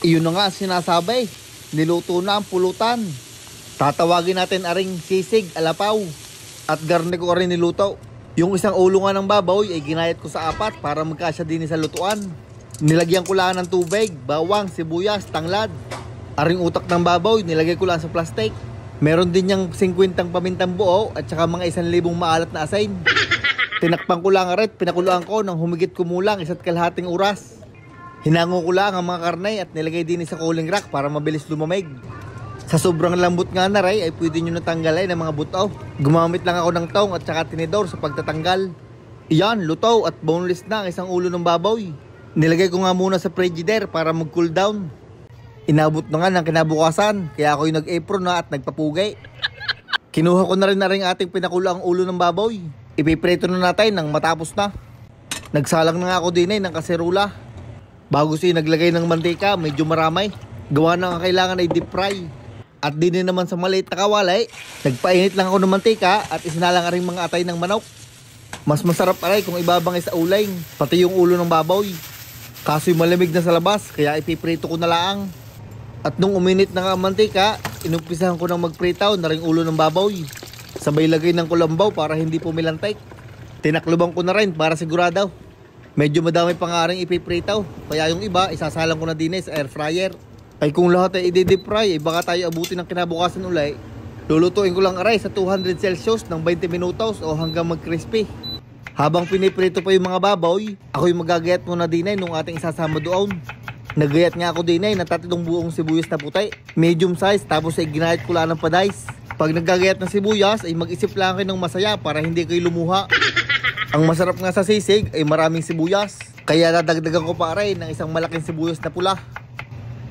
Iyon na nga ang sinasabi. Niluto na ang pulutan. Tatawagin natin aring sisig, alapaw. At garne ko rin niluto. Yung isang ulo nga ng baboy ay ginayat ko sa apat para magkasya din sa lutuan. Nilagyan ko lang ng tubig, bawang, sibuyas, tanglad. Aring utak ng baboy, nilagay ko lang sa plastic. Meron din niyang 50 pamintang buo at saka mga 1,000 maalat na asin. Tinakpan ko lang arit, pinakuluan ko ng humigit kumulang 1.5 oras. Hinango ko lang ang mga karne at nilagay din sa cooling rack para mabilis lumamig. Sa sobrang lambot nga na ray ay pwede nyo natanggalin ng mga buto. Gumamit lang ako ng tong at saka tinidor sa pagtatanggal. Iyan, luto at boneless na ang isang ulo ng baboy. Nilagay ko nga muna sa frigidaire para mag cool down. Inabot na nga ng kinabukasan kaya ako'y nag-apron na at nagpapugay. Kinuha ko na rin ating pinakulang ulo ng baboy. Ipiprito na natin nang matapos na. Nagsalang na nga ako din ng kaserula. Bago siya naglagay ng mantika, medyo marami. Gawa na nga kailangan ay deep fry. At din naman sa maliit na kawalay, nagpainit lang ako ng mantika at isinalang rin mga atay ng manok. Mas masarap aray kung ibabangay sa uling, pati yung ulo ng baboy. Kaso'y malamig na sa labas, kaya ipiprito ko na lang. At nung uminit na nga ang mantika, inumpisahan ko ng magpritaw na ring ulo ng baboy. Sabay lagay ng kulambaw para hindi pumilantik. Tinakluban ko na rin para sigurado. Medyo madami pa nga rin ipipritaw, kaya yung iba isasalang ko na din sa air fryer. Ay kung lahat ay i-deep fry, ay baka tayo abutin ng kinabukasan ulay. Lulutuin ko lang aray sa 200 Celsius ng 20 minutos o hanggang mag-crispy. Habang piniprito pa yung mga baboy, ako'y magagayat muna din nung ating isasama doon. Nagayat nga ako din na 3 buong sibuyas na puti, medium size, tapos ay ginayat ko lang ng padice. Pag nagagayat ng sibuyas ay mag-isip lang kayo ng masaya para hindi kayo lumuha. Ang masarap nga sa sisig ay maraming sibuyas, kaya dadagdagan ko pa aray ng isang malaking sibuyas na pula.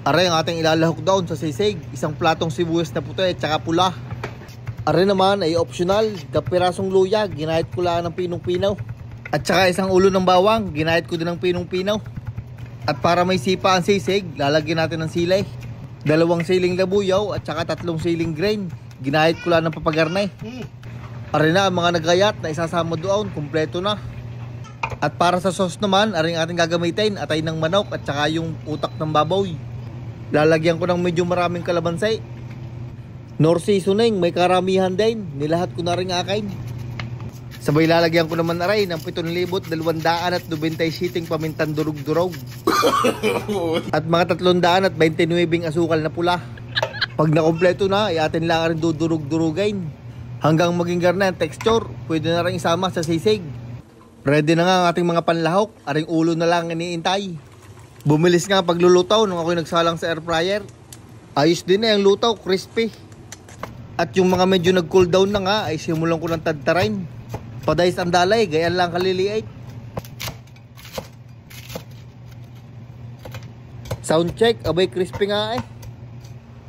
Aray ang ating ilalahok doon sa sisig, isang platong sibuyas na puti at saka pula. Aray naman ay optional, kapirasong luya, ginayat ko lang ng pinong-pinaw. At saka isang ulo ng bawang, ginayat ko din ng pinong-pinaw. At para may sipa ang sisig, lalagyan natin ng silay. 2 siling labuyaw at saka 3 siling grain, ginayat ko lang ng papagarnay. Aray na ang mga nagayat na isasama doon, kumpleto na. At para sa sauce naman, aring ating gagamitin, atay ng manok at saka yung utak ng baboy. Lalagyan ko ng medyo maraming kalabansay. Nor seasoning, may karamihan din, nilahat ko na rin akin. Sabay lalagyan ko naman aray ng 7,297 pamintang durug-durog. At mga 329 asukal na pula. Pag nakompleto na, ay atin lang rin dudurug-durugin. Hanggang maging garna ang texture, pwede na rin isama sa sisig. Ready na nga ang ating mga panlahok, aring ulo na lang iniintay. Bumilis nga paglulutaw nung ako'y nagsalang sa air fryer. Ayos din na yung lutaw, crispy. At yung mga medyo nag-cool down na nga, ay simulan ko ng tadtarain. Padice ang dalay, gayan lang kaliliit. Sound check, abay crispy nga eh.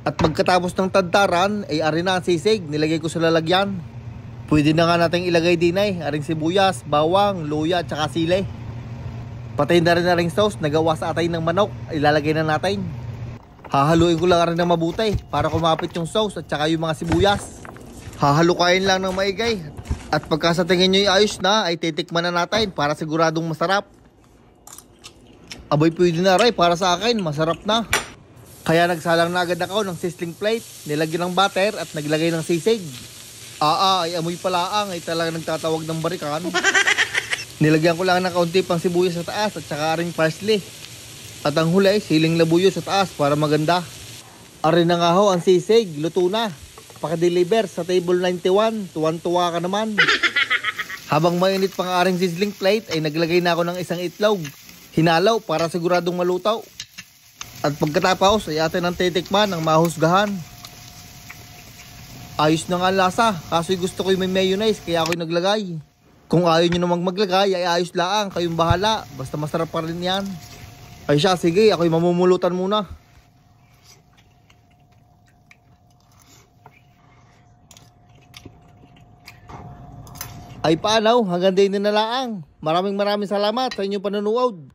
At pagkatapos ng tadtaran, ay ari na ang sisig, nilagay ko sa lalagyan. Pwede na nga natin ilagay din ay, aring sibuyas, bawang, luya, at saka sili. Patayin na rin na ring sauce, nagawa sa atay ng manok, ilalagay na natin. Hahaluin ko lang rin ng mabuti, para kumapit yung sauce at saka yung mga sibuyas. Hahalukain lang ng maigay. At pagka sa tingin nyo ayos na, ay titikman na natin para siguradong masarap. Abay pwede na rin, para sa akin, masarap na. Kaya nagsalang na agad ako ng sizzling plate, nilagyan ng butter at naglagay ng sisig. Ay amoy palaang ay talagang nagtatawag ng barikan. Nilagyan ko lang ng kaunti pang sibuyas sa taas at saka ring parsley. At ang huli, siling labuyo sa taas para maganda. Ari na nga ho ang sisig, luto na. Pakadeliver sa table 91, tuwan-tuwa ka naman. Habang mainit pang aring sizzling plate ay naglagay na ako ng isang itlog. Hinalaw para siguradong malutaw. At pagkatapos ay atin ang titikman ng mahusgahan. Ayos na nga lasa, kaso'y gusto ko yung may mayonnaise kaya ako'y naglagay. Kung ayaw nyo namang maglagay ay ayos lang, kayong bahala, basta masarap pa rin yan. Ay siya, sige, ako'y mamumulutan muna. Ay paano, hanggang din na lang. Maraming salamat sa inyong panonood.